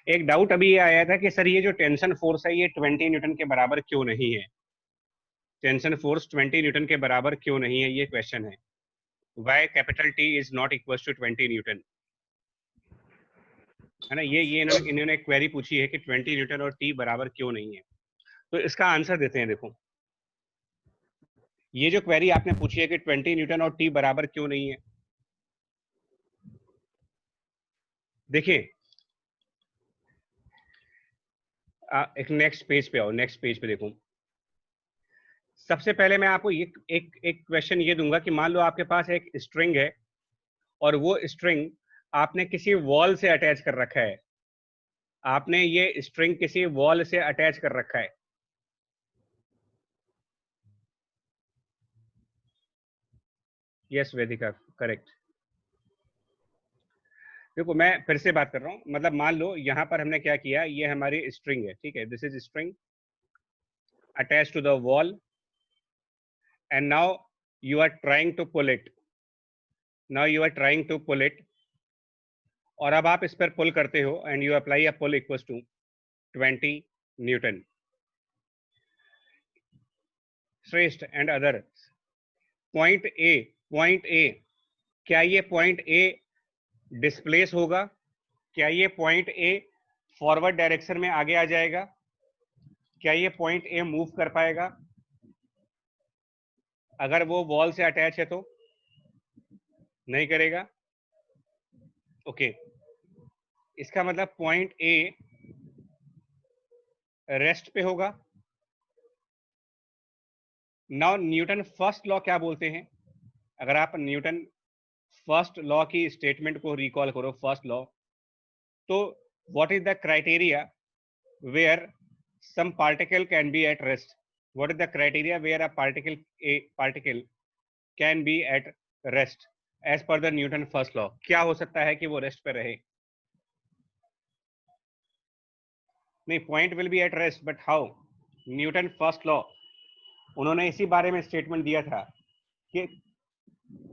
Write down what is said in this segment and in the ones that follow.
एक डाउट अभी ये आया था कि सर ये जो टेंशन फोर्स है ये 20 न्यूटन के बराबर क्यों नहीं है, टेंशन फोर्स 20 न्यूटन के बराबर क्यों नहीं है, ये क्वेश्चन है। Why capital T is not equal to 20 newton, है ना। ये इन्होंने क्वेरी पूछी है कि 20 न्यूटन और टी बराबर क्यों नहीं है। तो इसका आंसर देते हैं। देखो, ये जो क्वेरी आपने पूछी है कि 20 न्यूटन और टी बराबर क्यों नहीं है, देखिए एक नेक्स्ट पेज पे आओ, नेक्स्ट पेज पे देखो। सबसे पहले मैं आपको ये एक क्वेश्चन ये दूंगा कि मान लो आपके पास एक स्ट्रिंग है और वो स्ट्रिंग आपने किसी वॉल से अटैच कर रखा है, आपने ये स्ट्रिंग किसी वॉल से अटैच कर रखा है। यस वेदिका, करेक्ट। देखो मैं फिर से बात कर रहा हूं, मतलब मान लो यहां पर हमने क्या किया, ये हमारी स्ट्रिंग है, ठीक है, this is string attach to the wall and now you are trying to pull it, now you are trying to pull it, और अब आप इस पर पुल करते हो and you apply a pull equals to 20 newton. Shreshth and other, point A, क्या ये point A displace होगा, क्या ये पॉइंट ए फॉरवर्ड डायरेक्शन में आगे आ जाएगा, क्या ये पॉइंट ए मूव कर पाएगा अगर वो वॉल से अटैच है तो? नहीं करेगा। ओके, इसका मतलब पॉइंट ए रेस्ट पे होगा। नाउ न्यूटन फर्स्ट लॉ क्या बोलते हैं, अगर आप न्यूटन फर्स्ट लॉ की स्टेटमेंट को रिकॉल करो, फर्स्ट लॉ, तो what is the criteria where some particle can be at rest, what is the criteria where a particle can be at rest as per the Newton first law? क्या हो सकता है कि वो rest पे रहे? नहीं, point will be at rest but how? Newton first law, उन्होंने इसी बारे में स्टेटमेंट दिया था कि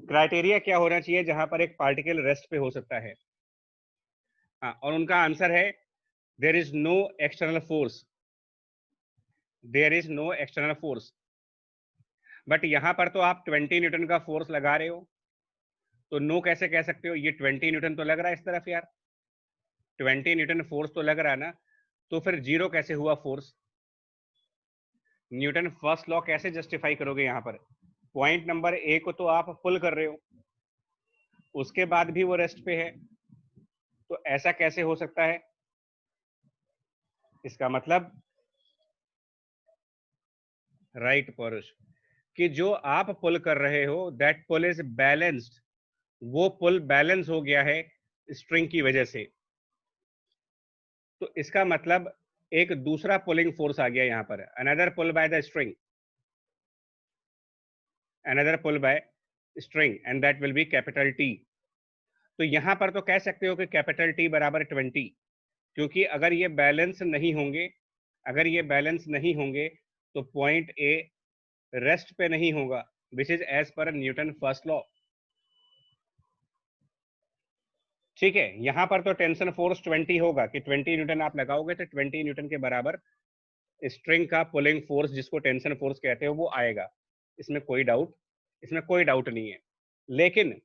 क्राइटेरिया क्या होना चाहिए जहां पर एक पार्टिकल रेस्ट पे हो सकता है। हाँ, और उनका आंसर है there is no external force, there is no external force. But यहां पर तो आप 20 न्यूटन का फोर्स लगा रहे हो, तो नो कैसे कह सकते हो, ये 20 न्यूटन तो लग रहा है इस तरफ यार, 20 न्यूटन फोर्स तो लग रहा है ना, तो फिर जीरो कैसे हुआ फोर्स? न्यूटन फर्स्ट लॉ कैसे जस्टिफाई करोगे? यहां पर पॉइंट नंबर ए को तो आप पुल कर रहे हो, उसके बाद भी वो रेस्ट पे है, तो ऐसा कैसे हो सकता है? इसका मतलब राइट परुष, कि जो आप पुल कर रहे हो दैट पुल इज बैलेंस्ड, वो पुल बैलेंस हो गया है स्ट्रिंग की वजह से। तो इसका मतलब एक दूसरा पुलिंग फोर्स आ गया यहां पर, another pull by the string, another pull by string and that will be capital T. तो यहां पर तो कह सकते हो कि कैपिटल टी बराबर 20, क्योंकि अगर ये बैलेंस नहीं होंगे, अगर ये बैलेंस नहीं होंगे तो पॉइंट ए रेस्ट पे नहीं होगा, which is as per Newton first law. ठीक है, यहां पर तो टेंशन फोर्स 20 होगा कि 20 न्यूटन आप लगाओगे तो 20 न्यूटन के बराबर स्ट्रिंग का पुलिंग फोर्स, जिसको टेंशन फोर्स कहते हो, वो आएगा। इसमें कोई डाउट, इसमें कोई डाउट नहीं है। लेकिन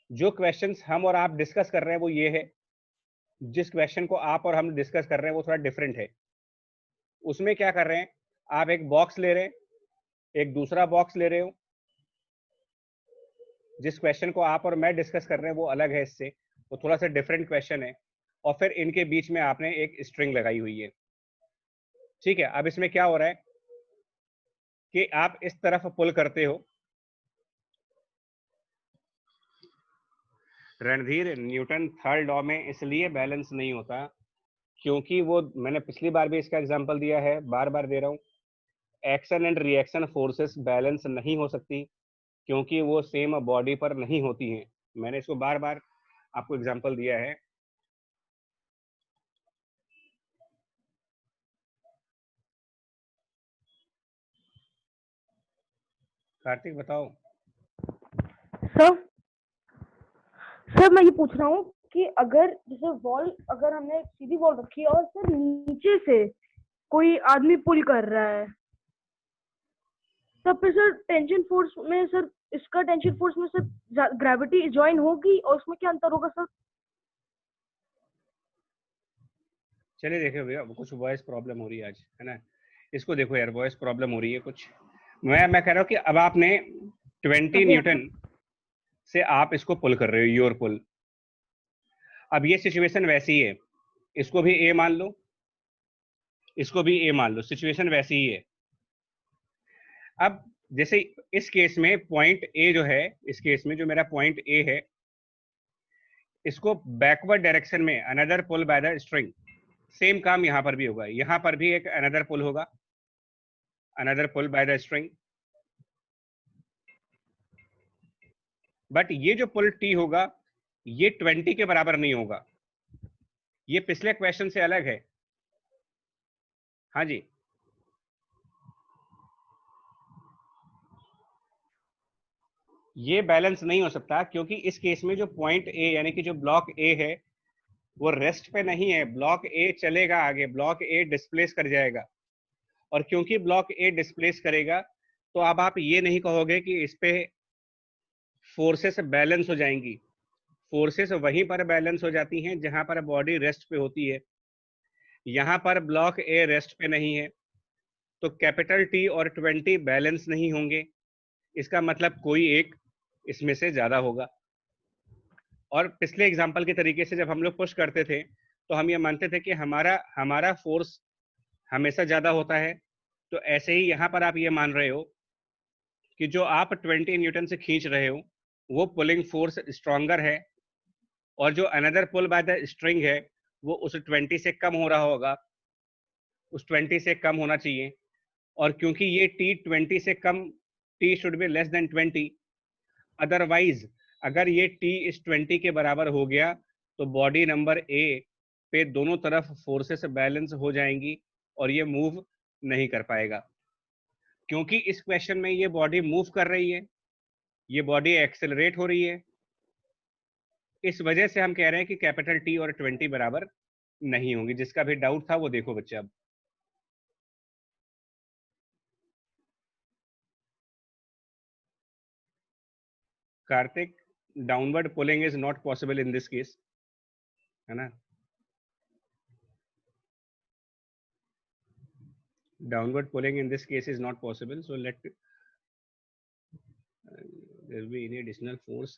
जो क्वेश्चंस हम और आप डिस्कस कर रहे हैं वो ये है, जिस क्वेश्चन को आप और हम डिस्कस कर रहे हैं वो थोड़ा डिफरेंट है। उसमें क्या कर रहे हैं, आप एक बॉक्स ले रहे हैं, एक दूसरा बॉक्स ले रहे हो, जिस क्वेश्चन को आप और मैं डिस्कस कर रहे हैं वो अलग है इससे, वो थोड़ा सा डिफरेंट क्वेश्चन है, और फिर इनके बीच में आपने एक स्ट्रिंग लगाई हुई है। ठीक है, अब इसमें क्या हो रहा है कि आप इस तरफ पुल करते हो, रणधीर न्यूटन थर्ड लॉ में इसलिए बैलेंस नहीं होता क्योंकि वो, मैंने पिछली बार भी इसका एग्जांपल दिया है, बार बार दे रहा हूं, action and reaction forces balance नहीं हो सकती क्योंकि वो सेम बॉडी पर नहीं होती हैं। मैंने इसको बार बार आपको एग्जांपल दिया है। कार्तिक बताओ। सर सर मैं ये पूछ रहा हूँ कि अगर जैसे वॉल, अगर हमने सीधी वॉल रखी है और सर नीचे से कोई आदमी पुल कर रहा है, तब फिर सर टेंशन फोर्स में सर, इसका टेंशन फोर्स में सर ग्रेविटी ज्वाइन होगी, और उसमें क्या अंतर होगा सर? चलिए देखिए भैया, कुछ वॉइस प्रॉब्लम हो रही है आज, है ना। इसको देखो यार, वॉइस प्रॉब्लम हो रही है कुछ। मैं कह रहा हूँ कि अब आपने 20 न्यूटन से आप इसको पुल कर रहे हो, योर पुल। अब ये सिचुएशन वैसी है, इसको भी ए मान लो, इसको भी ए मान लो, सिचुएशन वैसी ही है। अब जैसे इस केस में पॉइंट ए जो है, इस केस में जो मेरा पॉइंट ए है, इसको बैकवर्ड डायरेक्शन में another pull by the string, same काम यहां पर भी होगा, यहां पर भी एक अनदर पुल होगा, another pull by the string. But ये जो पुल टी होगा ये 20 के बराबर नहीं होगा, ये पिछले क्वेश्चन से अलग है। हाँ जी, ये बैलेंस नहीं हो सकता, क्योंकि इस केस में जो पॉइंट ए यानी कि जो ब्लॉक ए है वो रेस्ट पे नहीं है। ब्लॉक ए चलेगा आगे, ब्लॉक ए डिस्प्लेस कर जाएगा, और क्योंकि ब्लॉक ए डिस्प्लेस करेगा तो अब आप ये नहीं कहोगे कि इस पे फोर्सेस बैलेंस हो जाएंगी। फोर्सेस वहीं पर बैलेंस हो जाती हैं जहां पर बॉडी रेस्ट पे होती है, यहां पर ब्लॉक ए रेस्ट पे नहीं है, तो कैपिटल टी और 20 बैलेंस नहीं होंगे। इसका मतलब कोई एक इसमें से ज्यादा होगा। और पिछले एग्जाम्पल के तरीके से जब हम लोग पुश करते थे तो हम ये मानते थे कि हमारा हमारा फोर्स हमेशा ज्यादा होता है। तो ऐसे ही यहाँ पर आप ये मान रहे हो कि जो आप 20 न्यूटन से खींच रहे हो वो पुलिंग फोर्स स्ट्रॉन्गर है, और जो another pull by the string है वो उस 20 से कम हो रहा होगा, उस 20 से कम होना चाहिए। और क्योंकि ये टी 20 से कम, T should be less than 20, otherwise अगर ये टी इस 20 के बराबर हो गया तो बॉडी नंबर ए पे दोनों तरफ फोर्सेस बैलेंस हो जाएंगी और ये मूव नहीं कर पाएगा। क्योंकि इस क्वेश्चन में ये बॉडी मूव कर रही है, ये बॉडी एक्सेलरेट हो रही है, इस वजह से हम कह रहे हैं कि कैपिटल टी और 20 बराबर नहीं होंगी। जिसका भी डाउट था वो देखो बच्चे अब। Kartik, downward pulling is not possible in this case, है ना। Downward pulling in this case is not possible, so let there be any additional force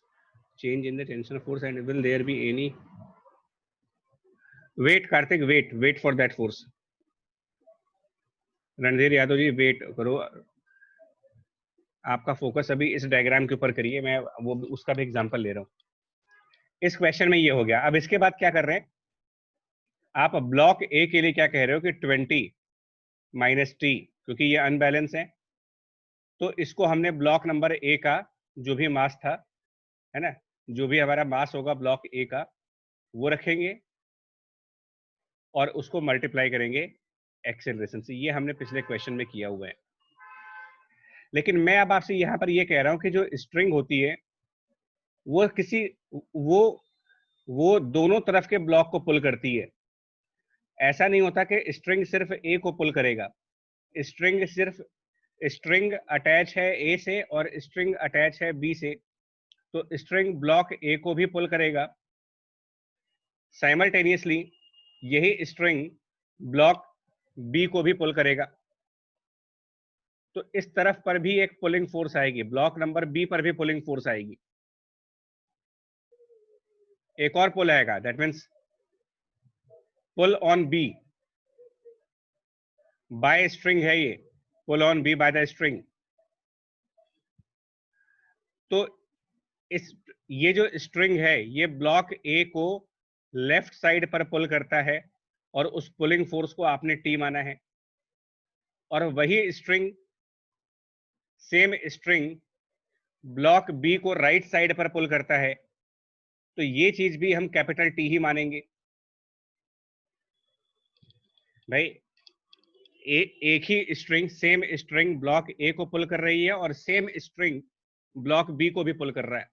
change in the tension force, and will there be any wait, Karthik, wait for that force. Randhir Yadav ji wait करो, आपका focus अभी इस diagram के ऊपर करिए, मैं वो उसका भी एग्जांपल ले रहा हूँ। इस क्वेश्चन में ये हो गया। अब इसके बाद क्या कर रहे हैं आप, ब्लॉक ए के लिए क्या कह रहे हो कि 20 माइनस टी, क्योंकि ये अनबैलेंस है, तो इसको हमने ब्लॉक नंबर ए का जो भी मास था, है ना, जो भी हमारा मास होगा ब्लॉक ए का वो रखेंगे और उसको मल्टीप्लाई करेंगे एक्सेलरेशन से। ये हमने पिछले क्वेश्चन में किया हुआ है। लेकिन मैं अब आपसे यहाँ पर ये कह रहा हूँ कि जो स्ट्रिंग होती है वो किसी वो दोनों तरफ के ब्लॉक को पुल करती है। ऐसा नहीं होता कि स्ट्रिंग सिर्फ ए को पुल करेगा। स्ट्रिंग अटैच है ए से और स्ट्रिंग अटैच है बी से, तो स्ट्रिंग ब्लॉक ए को भी पुल करेगा, साइमल्टेनियसली यही स्ट्रिंग ब्लॉक बी को भी पुल करेगा। तो इस तरफ पर भी एक पुलिंग फोर्स आएगी, ब्लॉक नंबर बी पर भी पुलिंग फोर्स आएगी, एक और पुल आएगा, that means pull on B by string है, ये pull on B by the string. तो ये जो स्ट्रिंग है ये ब्लॉक ए को लेफ्ट साइड पर पुल करता है, और उस पुलिंग फोर्स को आपने टी माना है। और वही string, same string block B को राइट साइड पर पुल करता है, तो ये चीज भी हम कैपिटल टी ही मानेंगे भाई। एक ही string, same string block A को पुल कर रही है और सेम स्ट्रिंग ब्लॉक बी को भी पुल कर रहा है।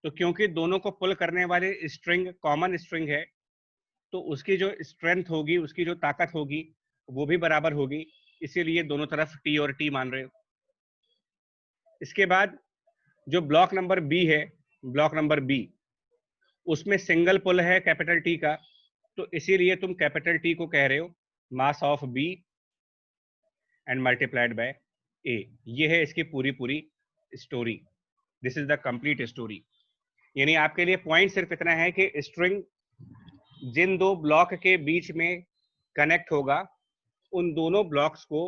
तो क्योंकि दोनों को पुल करने वाले स्ट्रिंग कॉमन स्ट्रिंग है, तो उसकी जो स्ट्रेंथ होगी, उसकी जो ताकत होगी, वो भी बराबर होगी, इसीलिए दोनों तरफ टी और टी मान रहे हो। इसके बाद जो ब्लॉक नंबर बी है, ब्लॉक नंबर बी, उसमें सिंगल पुल है कैपिटल टी का, तो इसीलिए तुम कैपिटल टी को कह रहे हो mass of B and multiplied by A. ये है इसकी पूरी पूरी story. This is the complete story. यानी आपके लिए पॉइंट सिर्फ इतना है कि स्ट्रिंग जिन दो ब्लॉक के बीच में कनेक्ट होगा, उन दोनों ब्लॉक्स को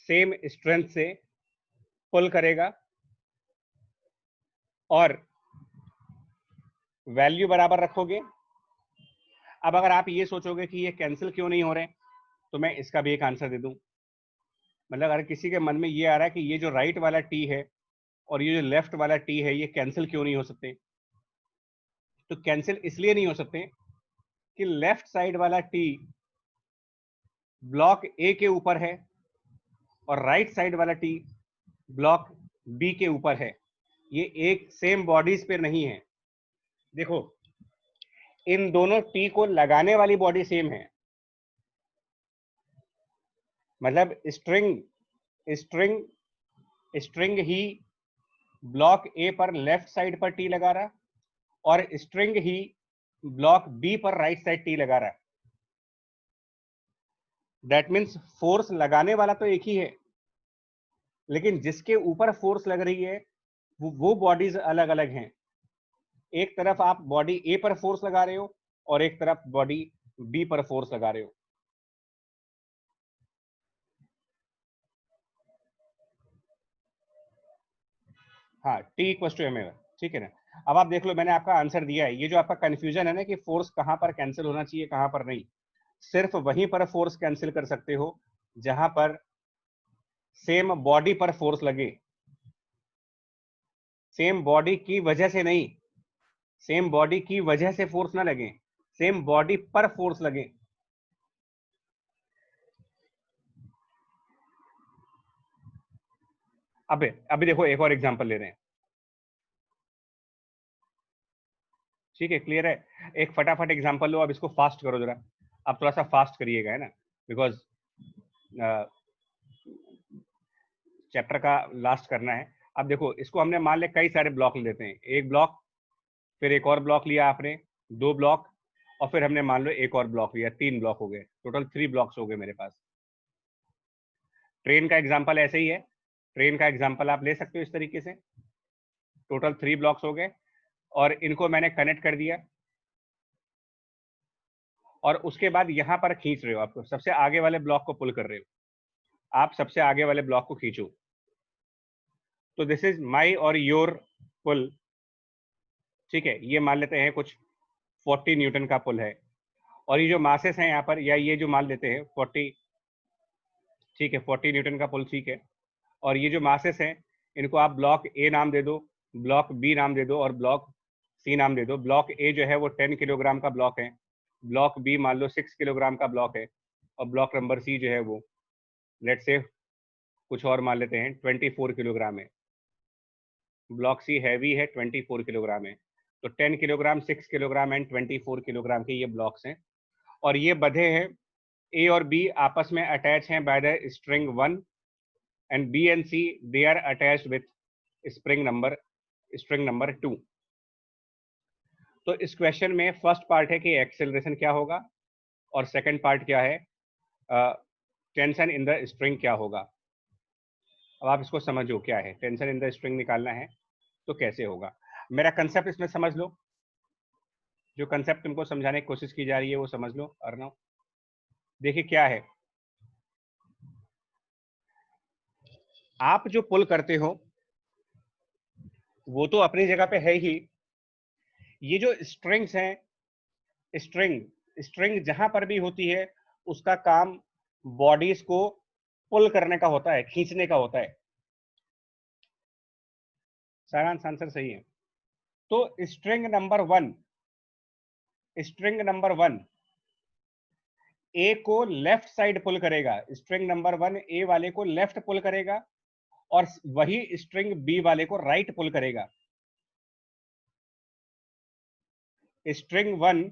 सेम स्ट्रेंथ से पुल करेगा और वैल्यू बराबर रखोगे। अब अगर आप ये सोचोगे कि ये कैंसिल क्यों नहीं हो रहे, तो मैं इसका भी एक आंसर दे दूं। मतलब अगर किसी के मन में ये आ रहा है कि ये जो राइट वाला टी है और ये जो लेफ्ट वाला टी है, ये कैंसिल क्यों नहीं हो सकते, तो कैंसिल इसलिए नहीं हो सकते कि लेफ्ट साइड वाला टी ब्लॉक ए के ऊपर है और राइट साइड वाला टी ब्लॉक बी के ऊपर है। ये एक सेम बॉडीज पे नहीं है। देखो, इन दोनों टी को लगाने वाली बॉडी सेम है। मतलब स्ट्रिंग स्ट्रिंग स्ट्रिंग ही ब्लॉक ए पर लेफ्ट साइड पर टी लगा रहा और स्ट्रिंग ही ब्लॉक बी पर राइट साइड टी लगा रहा। दैट मीन्स फोर्स लगाने वाला तो एक ही है, लेकिन जिसके ऊपर फोर्स लग रही है वो बॉडीज अलग अलग हैं। एक तरफ आप बॉडी ए पर फोर्स लगा रहे हो और एक तरफ बॉडी बी पर फोर्स लगा रहे हो। हाँ, T equal to M A, ठीक है ना। अब आप देख लो, मैंने आपका आंसर दिया है। ये जो आपका कंफ्यूजन है ना कि फोर्स कहां पर कैंसिल होना चाहिए कहां पर नहीं, सिर्फ वहीं पर फोर्स कैंसिल कर सकते हो जहां पर सेम बॉडी पर फोर्स लगे। सेम बॉडी की वजह से नहीं, सेम बॉडी की वजह से फोर्स ना लगे, सेम बॉडी पर फोर्स लगे। अबे अभी देखो, एक और एग्जांपल ले रहे हैं, ठीक है, क्लियर है। एक फटाफट एग्जांपल लो, अब इसको फास्ट करो जरा, अब थोड़ा सा फास्ट करिएगा, है ना, बिकॉज चैप्टर का लास्ट करना है। अब देखो, इसको हमने मान लिया कई सारे ब्लॉक ले लेते हैं, एक ब्लॉक, फिर एक और ब्लॉक लिया आपने, दो ब्लॉक, और फिर हमने मान लो एक और ब्लॉक लिया, तीन ब्लॉक हो गए, टोटल 3 ब्लॉक्स हो गए मेरे पास। ट्रेन का एग्जाम्पल ऐसे ही है, ट्रेन का एग्जाम्पल आप ले सकते हो इस तरीके से। टोटल 3 ब्लॉक्स हो गए और इनको मैंने कनेक्ट कर दिया और उसके बाद यहां पर खींच रहे हो, आप सबसे आगे वाले ब्लॉक को पुल कर रहे हो, आप सबसे आगे वाले ब्लॉक को खींचो। तो दिस इज माई और योर पुल, ठीक है। ये मान लेते हैं कुछ 40 न्यूटन का पुल है, और ये जो मासेस हैं यहाँ पर, या ये जो मान लेते हैं 40, ठीक है, 40 न्यूटन का पुल, ठीक है। और ये जो मासेस हैं, इनको आप ब्लॉक ए नाम दे दो, ब्लॉक बी नाम दे दो और ब्लॉक सी नाम दे दो। ब्लॉक ए जो है वो 10 किलोग्राम का ब्लॉक है, ब्लॉक बी मान लो 6 किलोग्राम का ब्लॉक है, और ब्लॉक नंबर सी जो है वो लेट्स से कुछ और मान लेते हैं 24 किलोग्राम है। ब्लॉक सी हैवी है, 24 किलोग्राम है। तो 10 किलोग्राम, 6 किलोग्राम एंड 24 किलोग्राम के ये ब्लॉक्स हैं, और ये बधे हैं, ए और बी आपस में अटैच हैं by the string 1 and B and C they are attached with string number 2। तो इस क्वेश्चन में फर्स्ट पार्ट है कि एक्सेलरेशन क्या होगा, और सेकंड पार्ट क्या है, टेंशन इन द स्ट्रिंग क्या होगा। अब आप इसको समझो क्या है, टेंशन इन द स्ट्रिंग निकालना है तो कैसे होगा। मेरा कंसेप्ट इसमें समझ लो, जो कंसेप्ट तुमको समझाने की कोशिश की जा रही है वो समझ लो अर्नव। देखिए क्या है, आप जो पुल करते हो वो तो अपनी जगह पे है ही। ये जो स्ट्रिंग्स हैं, स्ट्रिंग जहां पर भी होती है उसका काम बॉडीज को पुल करने का होता है, खींचने का होता है। सारांश आंसर सही है। तो स्ट्रिंग नंबर 1 ए को लेफ्ट साइड पुल करेगा, स्ट्रिंग नंबर 1 ए वाले को लेफ्ट पुल करेगा और वही स्ट्रिंग बी वाले को राइट पुल करेगा। स्ट्रिंग 1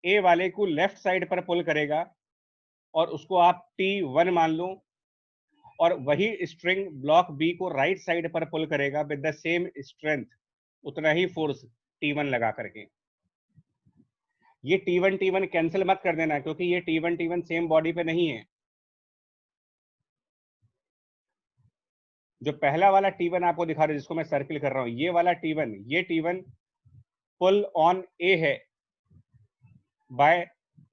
ए वाले को लेफ्ट साइड पर पुल करेगा और उसको आप T1 मान लो, और वही स्ट्रिंग ब्लॉक बी को राइट साइड पर पुल करेगा विद द सेम स्ट्रेंथ, उतना ही फोर्स T1 लगा करके। ये T1 कैंसिल मत कर देना, क्योंकि ये T1 सेम बॉडी पे नहीं है। जो पहला वाला T1 आपको दिखा रहा है, जिसको मैं सर्किल कर रहा हूं, ये वाला T1, ये T1 पुल ऑन ए है बाय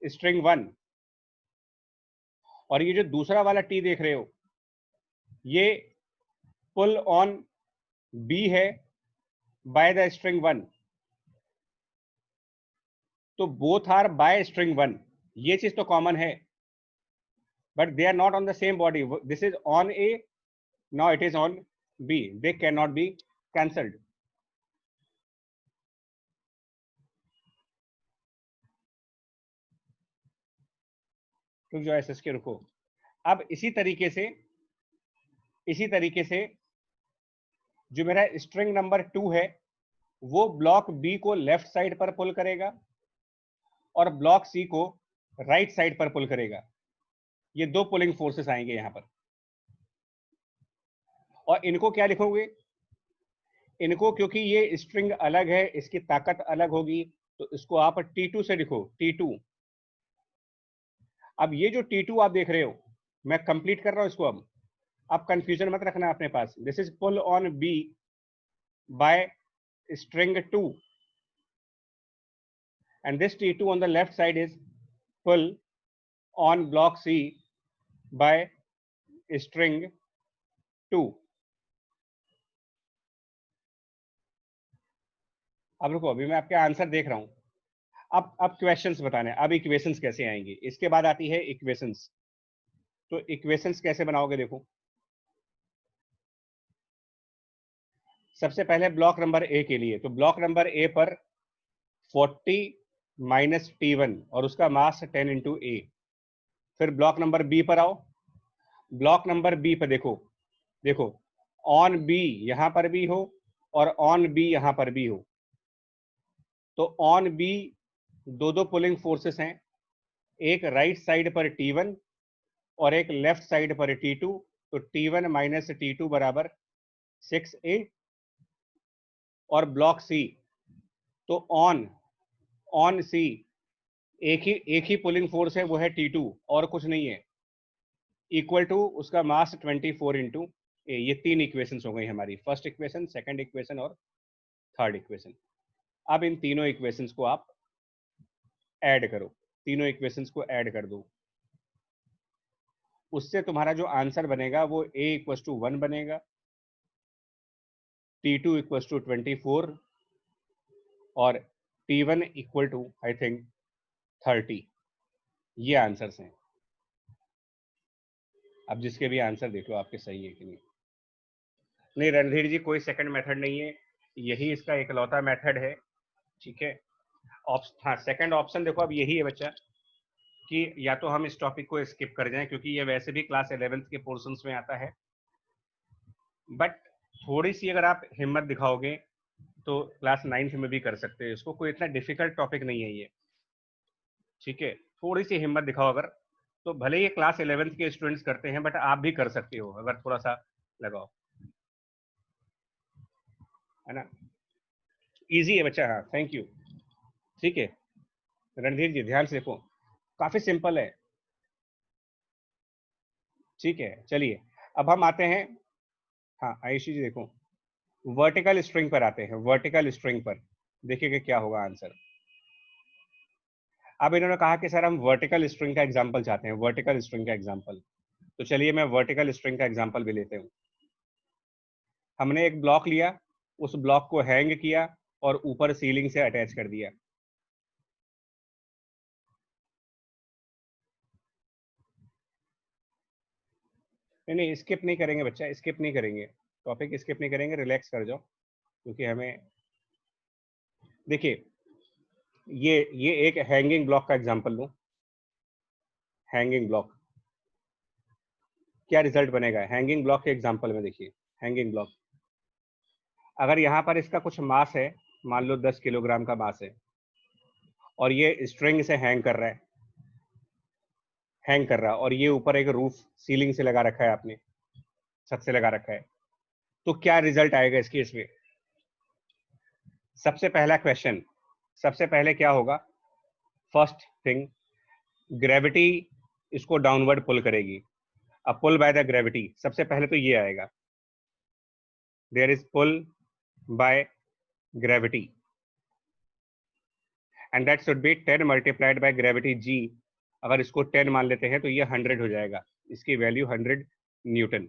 स्ट्रिंग 1, और ये जो दूसरा वाला T देख रहे हो, ये पुल ऑन बी है बाय द स्ट्रिंग 1। तो बोथ आर बाय स्ट्रिंग 1, ये चीज तो कॉमन है, but they are not on the same body. This is on A, now it is on B, they can not be cancelled. रुक जाओ SS के, रुको। अब इसी तरीके से जो मेरा स्ट्रिंग नंबर 2 है, वो ब्लॉक बी को लेफ्ट साइड पर पुल करेगा और ब्लॉक सी को राइट साइड पर पुल करेगा। ये दो पुलिंग फोर्सेस आएंगे यहां पर, और इनको क्या लिखोगे? इनको, क्योंकि ये स्ट्रिंग अलग है, इसकी ताकत अलग होगी, तो इसको आप T2 से लिखो, T2। अब ये जो T2 आप देख रहे हो, मैं कंप्लीट कर रहा हूं इसको। अब आप कंफ्यूजन मत रखना अपने पास। This is pull on B by string 2, and this T2 on the left side is pull on block C by string 2। अब रुको, अभी मैं आपके आंसर देख रहा हूं। अब क्वेश्चंस बताने, अब इक्वेशंस कैसे आएंगी, इसके बाद आती है इक्वेशंस। तो इक्वेशंस कैसे बनाओगे, देखो। सबसे पहले ब्लॉक नंबर ए के लिए, तो ब्लॉक नंबर ए पर 40 माइनस T1 और उसका मास 10 इंटू ए। फिर ब्लॉक नंबर बी पर आओ। ब्लॉक नंबर बी पर देखो ऑन बी यहां पर भी हो और ऑन बी यहां पर भी हो, तो ऑन बी दो पुलिंग फोर्सेस हैं, एक राइट साइड पर T1 और एक लेफ्ट साइड पर T2। तो T1 माइनस T2 बराबर 6A। और ब्लॉक सी, तो ऑन सी एक ही पुलिंग फोर्स है, वो है T2 और कुछ नहीं है, इक्वल टू उसका मास 24 इंटू ए। ये तीन इक्वेशंस हो गई हमारी, फर्स्ट इक्वेशन, सेकंड इक्वेशन और थर्ड इक्वेशन। अब इन तीनों इक्वेशंस को आप ऐड करो, तीनों इक्वेशंस को ऐड कर दो, उससे तुम्हारा जो आंसर बनेगा वो a इक्वल टू 1 बनेगा, T2 इक्वल टू 24 और T1 equal to I think 30। ये आंसर्स हैं। अब जिसके भी आंसर देख लो आपके सही है कि नहीं। नहीं रणधीर जी, कोई सेकंड मेथड नहीं है, यही इसका इकलौता मेथड है, ठीक है। हाँ, सेकंड ऑप्शन देखो, अब यही है बच्चा कि या तो हम इस टॉपिक को स्किप कर जाएं, क्योंकि ये वैसे भी क्लास 11th के पोर्शंस में आता है, बट थोड़ी सी अगर आप हिम्मत दिखाओगे तो क्लास 9th में भी कर सकते हो इसको, कोई इतना डिफिकल्ट टॉपिक नहीं है ये, ठीक है। थोड़ी सी हिम्मत दिखाओ अगर, तो भले ये क्लास 11th के स्टूडेंट्स करते हैं, बट आप भी कर सकते हो अगर थोड़ा सा लगाओ, है ना। इजी है बच्चा, हाँ, थैंक यू, ठीक है। रणधीर जी ध्यान से देखो, काफी सिंपल है, ठीक है। चलिए अब हम आते हैं, हाँ आयुषी जी देखो, वर्टिकल स्ट्रिंग पर आते हैं। वर्टिकल स्ट्रिंग पर देखिएगा क्या होगा आंसर। अब इन्होंने कहा कि सर हम वर्टिकल स्ट्रिंग का एग्जांपल चाहते हैं, वर्टिकल स्ट्रिंग का एग्जांपल। तो चलिए मैं वर्टिकल स्ट्रिंग का एग्जांपल भी लेते हूँ। हमने एक ब्लॉक लिया, उस ब्लॉक को हैंग किया और ऊपर सीलिंग से अटैच कर दिया। नहीं स्किप नहीं करेंगे बच्चा, स्किप नहीं करेंगे, टॉपिक स्किप नहीं करेंगे, रिलैक्स कर जाओ, क्योंकि हमें देखिए ये एक हैंगिंग ब्लॉक का एग्जांपल लूं। हैंगिंग ब्लॉक, क्या रिजल्ट बनेगा हैंगिंग ब्लॉक के एग्जांपल में? देखिए हैंगिंग ब्लॉक, अगर यहाँ पर इसका कुछ मास है, मान लो 10 किलोग्राम का मास है, और ये स्ट्रिंग से हैंग कर रहा है, और ये ऊपर एक रूफ सीलिंग से लगा रखा है, आपने छत से लगा रखा है, तो क्या रिजल्ट आएगा इस केस में? सबसे पहला क्वेश्चन, सबसे पहले क्या होगा? फर्स्ट थिंग, ग्रेविटी इसको डाउनवर्ड पुल करेगी। अब पुल बाय द ग्रेविटी, सबसे पहले तो ये आएगा, there is pull by gravity and that should be 10 multiplied by gravity g. अगर इसको 10 मान लेते हैं तो ये 100 हो जाएगा, इसकी वैल्यू 100 न्यूटन।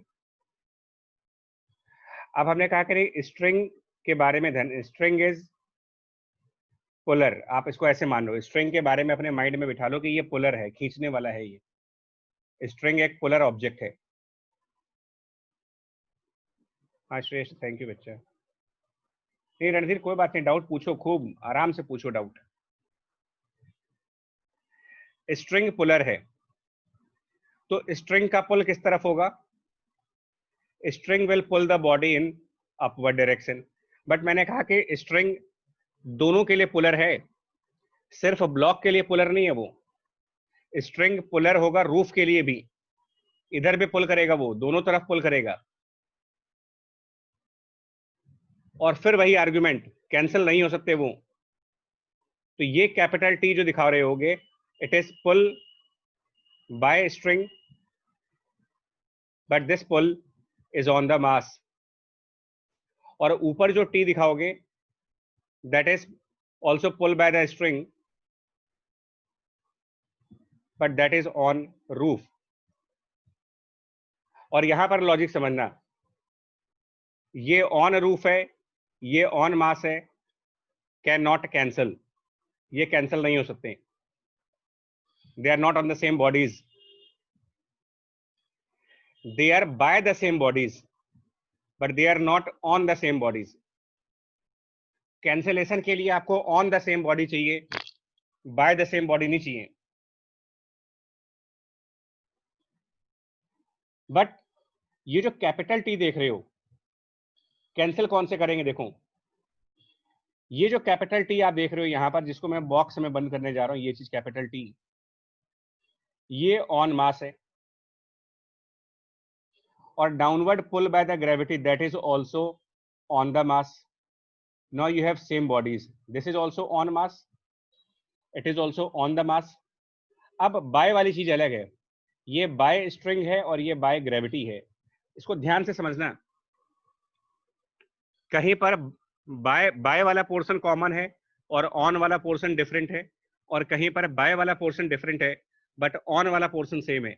अब हमने कहा कि स्ट्रिंग के बारे में, स्ट्रिंग इज पुलर। आप इसको ऐसे मान लो, स्ट्रिंग के बारे में अपने माइंड में बिठा लो कि ये पुलर है, खींचने वाला है। ये स्ट्रिंग एक पुलर ऑब्जेक्ट है। हाँ श्रेष्ठ, थैंक यू बच्चा। नहीं रणधीर, कोई बात नहीं, डाउट पूछो, खूब आराम से पूछो डाउट। स्ट्रिंग पुलर है, तो स्ट्रिंग का पुल किस तरफ होगा? String will pull the body in upward direction. But मैंने कहा कि स्ट्रिंग दोनों के लिए पुलर है, सिर्फ ब्लॉक के लिए पुलर नहीं है। वो स्ट्रिंग पुलर होगा रूफ के लिए भी, इधर भी पुल करेगा, वो दोनों तरफ पुल करेगा। और फिर वही आर्गुमेंट, कैंसिल नहीं हो सकते वो। तो ये कैपिटल टी जो दिखा रहे होगे, it is pull by string, but this pull is on the mass. और ऊपर जो टी दिखाओगे, that is also pull by the string, but that is on roof. और यहां पर लॉजिक समझना, ये ऑन रूफ है, ये ऑन मास है, कैन नॉट कैंसल, ये कैंसल नहीं हो सकते। They are not on the same bodies, they are by the same bodies but they are not on the same bodies। Cancellation के लिए आपको ऑन द सेम बॉडी चाहिए, by the same body नहीं चाहिए। But ये जो capital T देख रहे हो, कैंसिल कौन से करेंगे? देखो, ये जो कैपिटल टी आप देख रहे हो यहां पर, जिसको मैं बॉक्स में बंद करने जा रहा हूं, ये चीज कैपिटल टी, ये ऑन मास है। और downward pull by the gravity, that is also on the mass. Now you have same bodies, this is also on mass, it is also on the mass. अब by वाली चीज अलग है, ये bye string है और ये बाय ग्रेविटी है। इसको ध्यान से समझना, कहीं पर बाय बाय वाला पोर्शन कॉमन है और ऑन वाला पोर्शन डिफरेंट है, और कहीं पर बाय वाला पोर्शन डिफरेंट है बट ऑन वाला पोर्शन सेम है।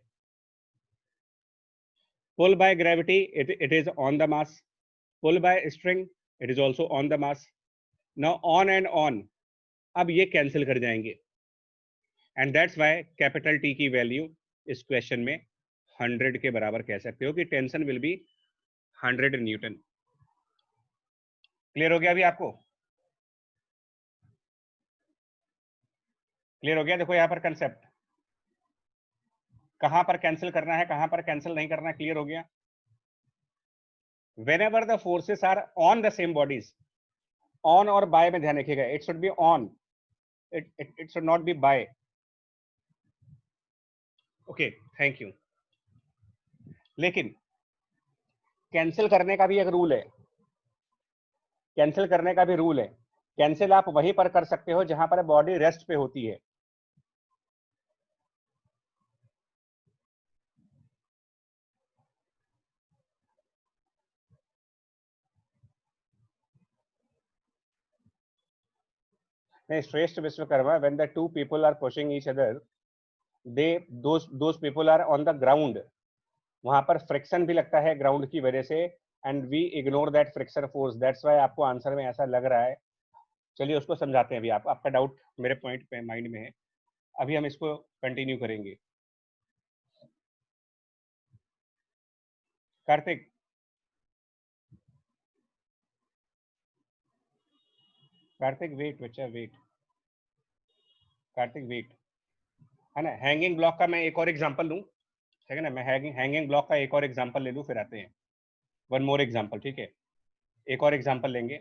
Pull by gravity, it is on the mass, pull by string, it is also on the mass. Now on and on, अब ये कैंसिल कर जाएंगे, and that's why capital T की value इस question में 100 के बराबर कह सकते हो कि tension will be 100 newton. Clear हो गया अभी आपको? क्लियर हो गया? देखो यहाँ पर कंसेप्ट, कहां पर कैंसिल करना है, कहां पर कैंसिल नहीं करना है, क्लियर हो गया? whenever the forces are on the same bodies, on और by में ध्यान रखिएगा, it should be on, it should not be by। Okay, thank you. लेकिन कैंसिल करने का भी एक रूल है, कैंसिल करने का भी रूल है। कैंसिल आप वहीं पर कर सकते हो जहां पर बॉडी रेस्ट पे होती है। नहीं, श्रेष्ठ Vishwakarma, when the two people are pushing each other, those people are on the ground। वहां पर फ्रिक्शन भी लगता है ग्राउंड की वजह से, and we ignore that friction force, that's why आपको आंसर में ऐसा लग रहा है। चलिए उसको समझाते हैं अभी। आपका डाउट मेरे पॉइंट पे माइंड में है, अभी हम इसको कंटिन्यू करेंगे। कार्तिक, कार्तिक वेट बच्चा, वेट, कार्तिक वेट, है ना। हैंगिंग ब्लॉक का मैं एक और एग्जांपल लूं, ठीक है ना। मैं हैंगिंग ब्लॉक का एक और एग्जांपल ले लूं, फिर आते हैं वन मोर एग्जांपल, ठीक है। एक और एग्जांपल लेंगे,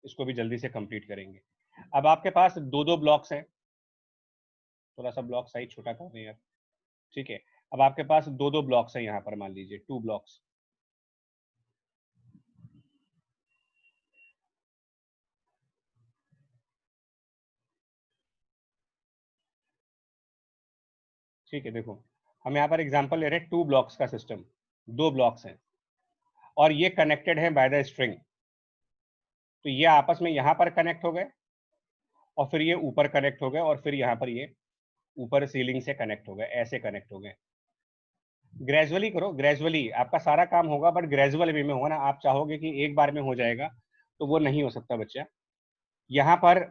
इसको भी जल्दी से कंप्लीट करेंगे। अब आपके पास दो दो ब्लॉक्स हैं, थोड़ा सा ब्लॉक साइज छोटा कर दें यार, ठीक है। अब आपके पास दो दो ब्लॉक्स हैं यहाँ पर, मान लीजिए 2 ब्लॉक्स। ठीक है, देखो हम यहाँ पर एग्जांपल ले रहे हैं 2 ब्लॉक्स का सिस्टम, 2 ब्लॉक्स हैं और ये कनेक्टेड है बाय द स्ट्रिंग। तो ये आपस में यहाँ पर कनेक्ट हो गए और फिर ये ऊपर कनेक्ट हो गए और फिर यहाँ पर ये ऊपर सीलिंग से कनेक्ट हो गए, ऐसे कनेक्ट हो गए। ग्रेजुअली करो, ग्रेजुअली आपका सारा काम होगा, बट ग्रेजुअल वे में होगा ना। आप चाहोगे कि एक बार में हो जाएगा, तो वो नहीं हो सकता बच्चा। यहाँ पर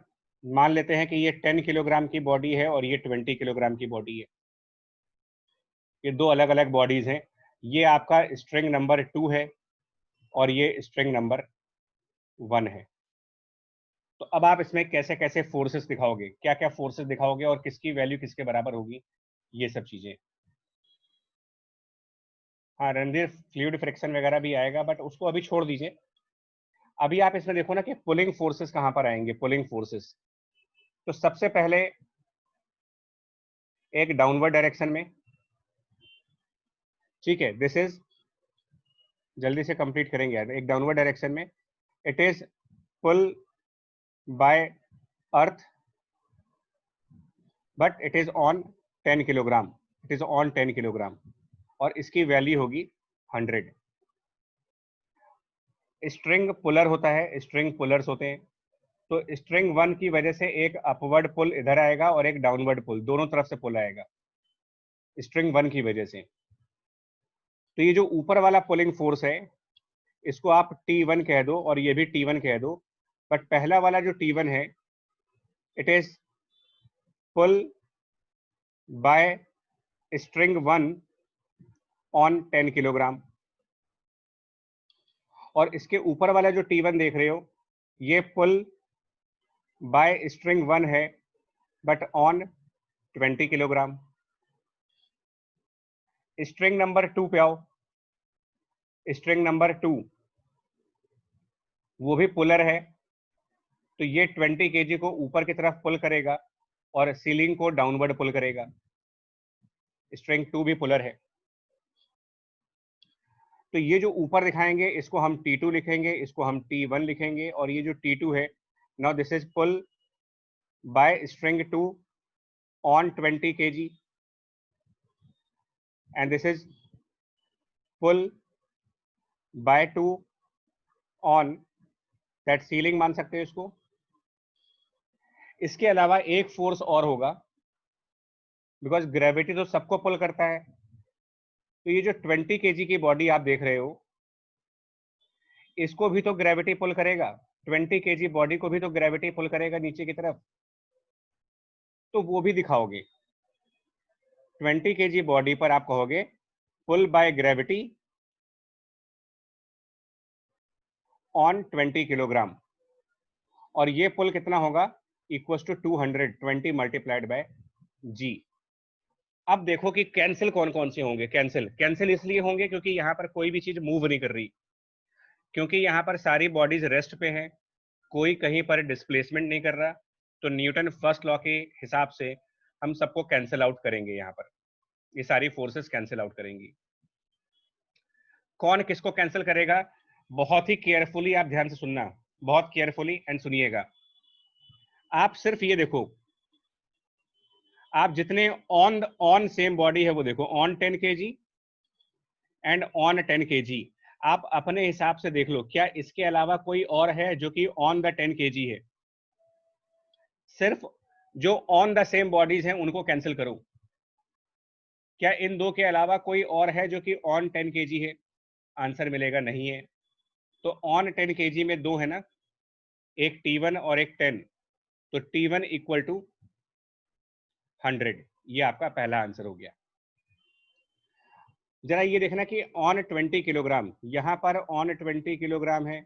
मान लेते हैं कि ये 10 किलोग्राम की बॉडी है और ये 20 किलोग्राम की बॉडी है। ये दो अलग अलग बॉडीज हैं। ये आपका स्ट्रिंग नंबर 2 है और ये स्ट्रिंग नंबर 1 है। तो अब आप इसमें कैसे कैसे फोर्सेस दिखाओगे, क्या क्या फोर्सेस दिखाओगे और किसकी वैल्यू किसके बराबर होगी, ये सब चीजें। हाँ रणधीर, फ्लूइड फ्रिक्शन वगैरह भी आएगा, बट उसको अभी छोड़ दीजिए। अभी आप इसमें देखो ना कि पुलिंग फोर्सेस कहां पर आएंगे, पुलिंग फोर्सेस। तो सबसे पहले एक डाउनवर्ड डायरेक्शन में, ठीक है, दिस इज, जल्दी से कंप्लीट करेंगे यार। एक डाउनवर्ड डायरेक्शन में it is pull by earth, but it is on 10 kilogram, it is on 10 kilogram और इसकी वैल्यू होगी 100। स्ट्रिंग पुलर होता है, स्ट्रिंग पुलर्स होते हैं। तो स्ट्रिंग 1 की वजह से एक अपवर्ड पुल इधर आएगा और एक डाउनवर्ड पुल, दोनों तरफ से पुल आएगा स्ट्रिंग 1 की वजह से। तो ये जो ऊपर वाला पुलिंग फोर्स है, इसको आप T1 कह दो और ये भी T1 कह दो। बट पहला वाला जो T1 है, it is pull by string 1 on 10 kilogram. और इसके ऊपर वाला जो T1 देख रहे हो, ये पुल बाय स्ट्रिंग 1 है but on 20 kilogram. String number 2 पे आओ। स्ट्रिंग नंबर 2 वो भी पुलर है, तो ये 20 kg को ऊपर की तरफ पुल करेगा और सीलिंग को डाउनवर्ड पुल करेगा। स्ट्रिंग 2 भी पुलर है। तो ये जो ऊपर दिखाएंगे इसको हम T2 लिखेंगे, इसको हम T1 लिखेंगे, और ये जो T2 है, now this is pull by string 2 on 20 kg and this is pull by 2 on that ceiling, मान सकते हो इसको। इसके अलावा एक फोर्स और होगा, बिकॉज ग्रेविटी तो सबको पुल करता है। तो ये जो 20 kg की बॉडी आप देख रहे हो, इसको भी तो ग्रेविटी पुल करेगा। 20 kg बॉडी को भी तो ग्रेविटी पुल करेगा नीचे की तरफ, तो वो भी दिखाओगे। 20 kg बॉडी पर आप कहोगे पुल बाय ग्रेविटी ऑन 20 किलोग्राम, और ये पुल कितना होगा, इक्वल टू 200, 20 मल्टीप्लाइड बाय जी। अब देखो कि कैंसिल कौन कौन से होंगे। कैंसिल कैंसिल इसलिए होंगे क्योंकि यहाँ पर कोई भी चीज मूव नहीं कर रही, क्योंकि यहाँ पर सारी बॉडीज रेस्ट पे हैं, कोई कहीं पर डिस्प्लेसमेंट नहीं कर रहा। तो न्यूटन फर्स्ट लॉ के हिसाब से हम सबको कैंसिल आउट करेंगे। यहाँ पर ये सारी फोर्सेस कैंसिल आउट करेंगी। कौन किसको कैंसिल करेगा, बहुत ही केयरफुली आप ध्यान से सुनना, बहुत केयरफुली एंड सुनिएगा। आप सिर्फ ये देखो, आप जितने ऑन सेम बॉडी है वो देखो, on 10 kg and on 10 kg। आप अपने हिसाब से देख लो, क्या इसके अलावा कोई और है जो कि ऑन द 10 kg है। सिर्फ जो ऑन द सेम बॉडीज हैं उनको कैंसिल करो। क्या इन दो के अलावा कोई और है जो कि ऑन 10 kg है? आंसर मिलेगा नहीं है। तो ऑन 10 kg में दो है ना, एक T1 और एक 10। तो T1 इक्वल टू 100, ये आपका पहला आंसर हो गया। जरा ये देखना कि ऑन 20 किलोग्राम, यहां पर ऑन 20 किलोग्राम है,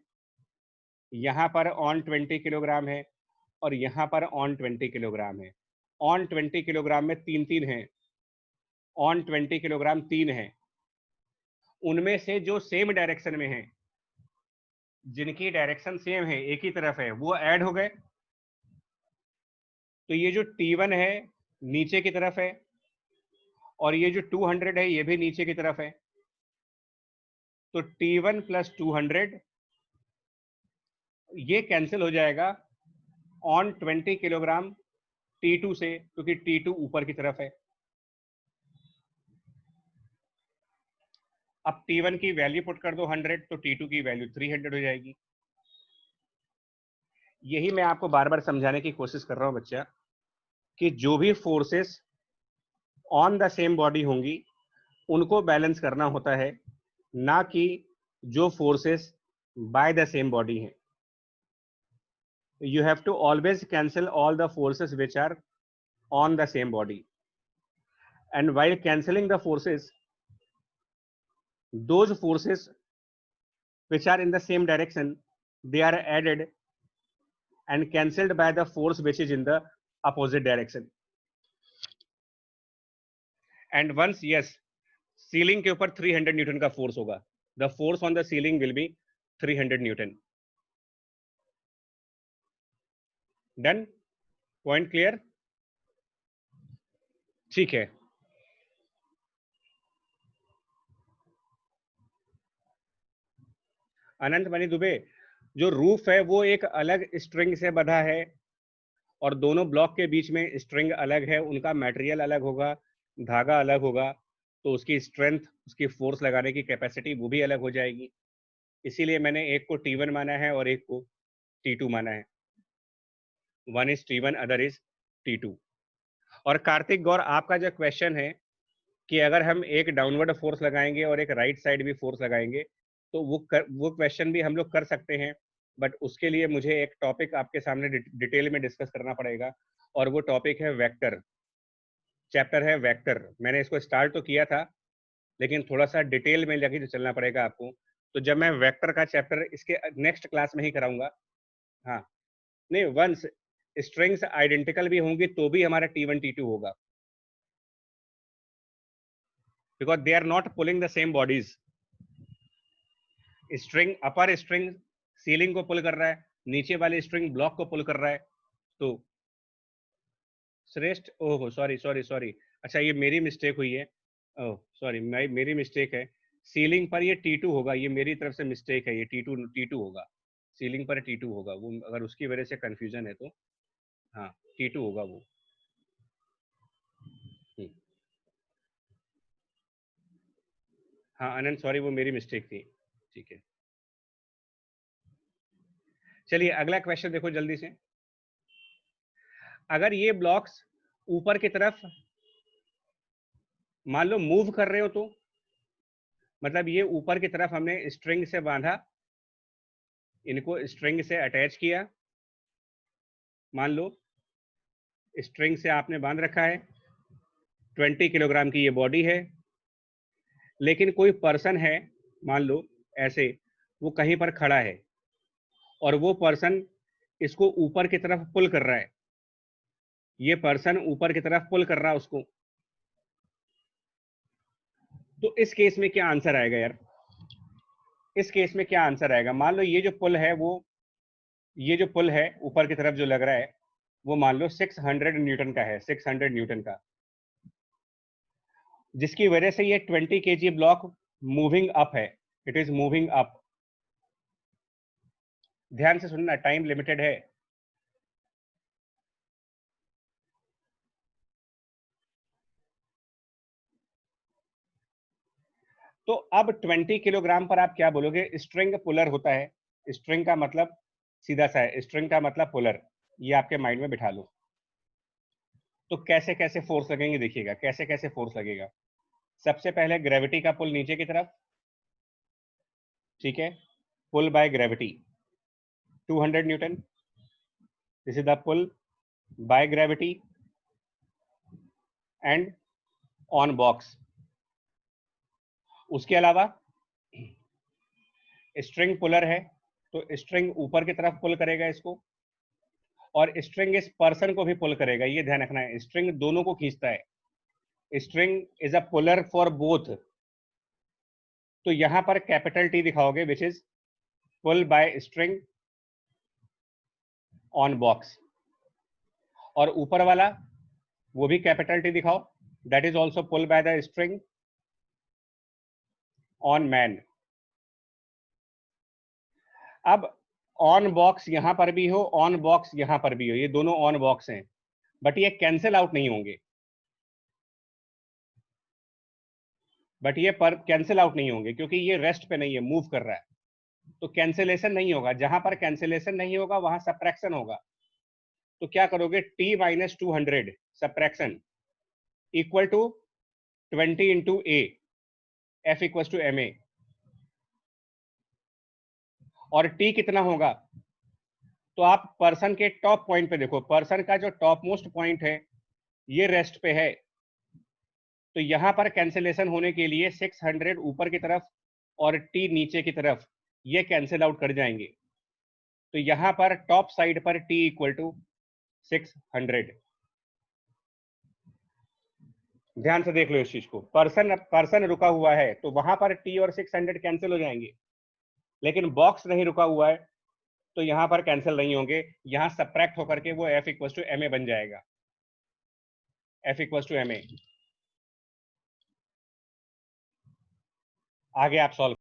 यहां पर ऑन 20 किलोग्राम है, और यहां पर ऑन 20 किलोग्राम है। ऑन 20 किलोग्राम में तीन तीन है, ऑन 20 किलोग्राम 3 है। उनमें से जो सेम डायरेक्शन में है, जिनकी डायरेक्शन सेम है, एक ही तरफ है, वो ऐड हो गए। तो ये जो T1 है नीचे की तरफ है, और ये जो 200 है ये भी नीचे की तरफ है, तो T1 प्लस 200 ये कैंसिल हो जाएगा ऑन 20 किलोग्राम T2 से, क्योंकि T2 ऊपर की तरफ है। अब T1 की वैल्यू पुट कर दो 100, तो T2 की वैल्यू 300 हो जाएगी। यही मैं आपको बार बार समझाने की कोशिश कर रहा हूं बच्चा, कि जो भी forces on the same body होंगी उनको बैलेंस करना होता है, ना कि जो forces by the same body हैं। You have to always cancel all the forces which are on the same body, and while cancelling the forces, those forces which are in the same direction, they are added and cancelled by the force which is in the opposite direction. And once, yes, ceiling के ऊपर 300 Newton का force होगा, the force on the ceiling will be 300 Newton. Done, point clear? ठीक है। अनंत मणि दुबे, जो roof है वो एक अलग स्ट्रिंग से बंधा है, और दोनों ब्लॉक के बीच में स्ट्रिंग अलग है, उनका मटेरियल अलग होगा, धागा अलग होगा, तो उसकी स्ट्रेंथ, उसकी फोर्स लगाने की कैपेसिटी वो भी अलग हो जाएगी। इसीलिए मैंने एक को T1 माना है और एक को T2 माना है। One is T1, other is T2। और कार्तिक गौर, आपका जो क्वेश्चन है कि अगर हम एक डाउनवर्ड फोर्स लगाएंगे और एक राइट साइड भी फोर्स लगाएंगे, तो वो क्वेश्चन भी हम लोग कर सकते हैं, बट उसके लिए मुझे एक टॉपिक आपके सामने डिटेल में डिस्कस करना पड़ेगा, और वो टॉपिक है वेक्टर। चैप्टर है वेक्टर। मैंने इसको स्टार्ट तो किया था, लेकिन थोड़ा सा डिटेल में लेके चलना पड़ेगा आपको। तो जब मैं वेक्टर का चैप्टर इसके नेक्स्ट क्लास में ही कराऊंगा। हाँ, नहीं, वंस स्ट्रिंग्स आइडेंटिकल भी होंगी तो भी हमारा T1 T2 होगा, because they are not pulling the same bodies. String, upper string ceiling को पुल कर रहा है, नीचे वाले स्ट्रिंग ब्लॉक को पुल कर रहा है। तो श्रेष्ठ, ओहो सॉरी सॉरी सॉरी, अच्छा ये मेरी मिस्टेक हुई है, ओह सॉरी, मेरी मिस्टेक है। सीलिंग पर ये T2 होगा, ये मेरी तरफ से मिस्टेक है, ये T2 होगा। सीलिंग पर T2 होगा, वो अगर उसकी वजह से कंफ्यूजन है तो हाँ T2 होगा वो। हाँ अनंत, सॉरी, वो मेरी मिस्टेक थी। ठीक है, चलिए अगला क्वेश्चन देखो जल्दी से। अगर ये ब्लॉक्स ऊपर की तरफ मान लो मूव कर रहे हो, तो मतलब ये ऊपर की तरफ हमने स्ट्रिंग से बांधा, इनको स्ट्रिंग से अटैच किया, मान लो स्ट्रिंग से आपने बांध रखा है, 20 किलोग्राम की ये बॉडी है, लेकिन कोई पर्सन है, मान लो ऐसे, वो कहीं पर खड़ा है और वो पर्सन इसको ऊपर की तरफ पुल कर रहा है, ये पर्सन ऊपर की तरफ पुल कर रहा है उसको, तो इस केस में क्या आंसर आएगा यार? इस केस में क्या आंसर आएगा? मान लो ये जो पुल है, वो ये जो पुल है ऊपर की तरफ जो लग रहा है, वो मान लो 600 न्यूटन का है, 600 न्यूटन का, जिसकी वजह से ये 20 kg ब्लॉक मूविंग अप है, इट इज मूविंग अप। ध्यान से सुनना, टाइम लिमिटेड है। तो अब 20 किलोग्राम पर आप क्या बोलोगे? स्ट्रिंग पुलर होता है, स्ट्रिंग का मतलब सीधा सा है, स्ट्रिंग का मतलब पुलर, ये आपके माइंड में बिठा लो। तो कैसे कैसे फोर्स लगेंगे देखिएगा, कैसे कैसे फोर्स लगेगा। सबसे पहले ग्रेविटी का पुल नीचे की तरफ, ठीक है, pull by gravity 200 newton, this is the pull by gravity and on box. उसके अलावा स्ट्रिंग पुलर है, तो स्ट्रिंग ऊपर की तरफ पुल करेगा इसको, और स्ट्रिंग इस पर्सन को भी पुल करेगा, ये ध्यान रखना है, स्ट्रिंग दोनों को खींचता है, string is a puller for both. तो यहां पर कैपिटल T दिखाओगे, which is pull by string on box, और ऊपर वाला वो भी कैपिटल टी दिखाओ, that is also pull by the string on man. अब ऑन बॉक्स यहां पर भी हो, ऑन बॉक्स यहां पर भी हो, ये दोनों ऑन बॉक्स हैं, बट ये कैंसिल आउट नहीं होंगे, कैंसिल आउट नहीं होंगे क्योंकि ये रेस्ट पे नहीं है, मूव कर रहा है, तो कैंसिलेशन नहीं होगा। जहां पर कैंसिलेशन नहीं होगा वहां सब्ट्रैक्शन होगा। तो क्या करोगे, t minus 200 subtraction equal to 20 into a, f equal to M a. और t कितना होगा, तो आप पर्सन के टॉप पॉइंट पे देखो, पर्सन का जो टॉप मोस्ट पॉइंट है ये रेस्ट पे है, तो यहां पर कैंसिलेशन होने के लिए 600 ऊपर की तरफ और t नीचे की तरफ ये कैंसिल आउट कर जाएंगे। तो यहां पर टॉप साइड पर t इक्वल टू 600। ध्यान से देख लो इस चीज को, पर्सन रुका हुआ है तो वहां पर t और 600 कैंसिल हो जाएंगे, लेकिन बॉक्स नहीं रुका हुआ है तो यहां पर कैंसिल नहीं होंगे, यहां सब्ट्रैक्ट होकर के वो f equal to M a बन जाएगा, f equal to M a. आगे आप सॉल्व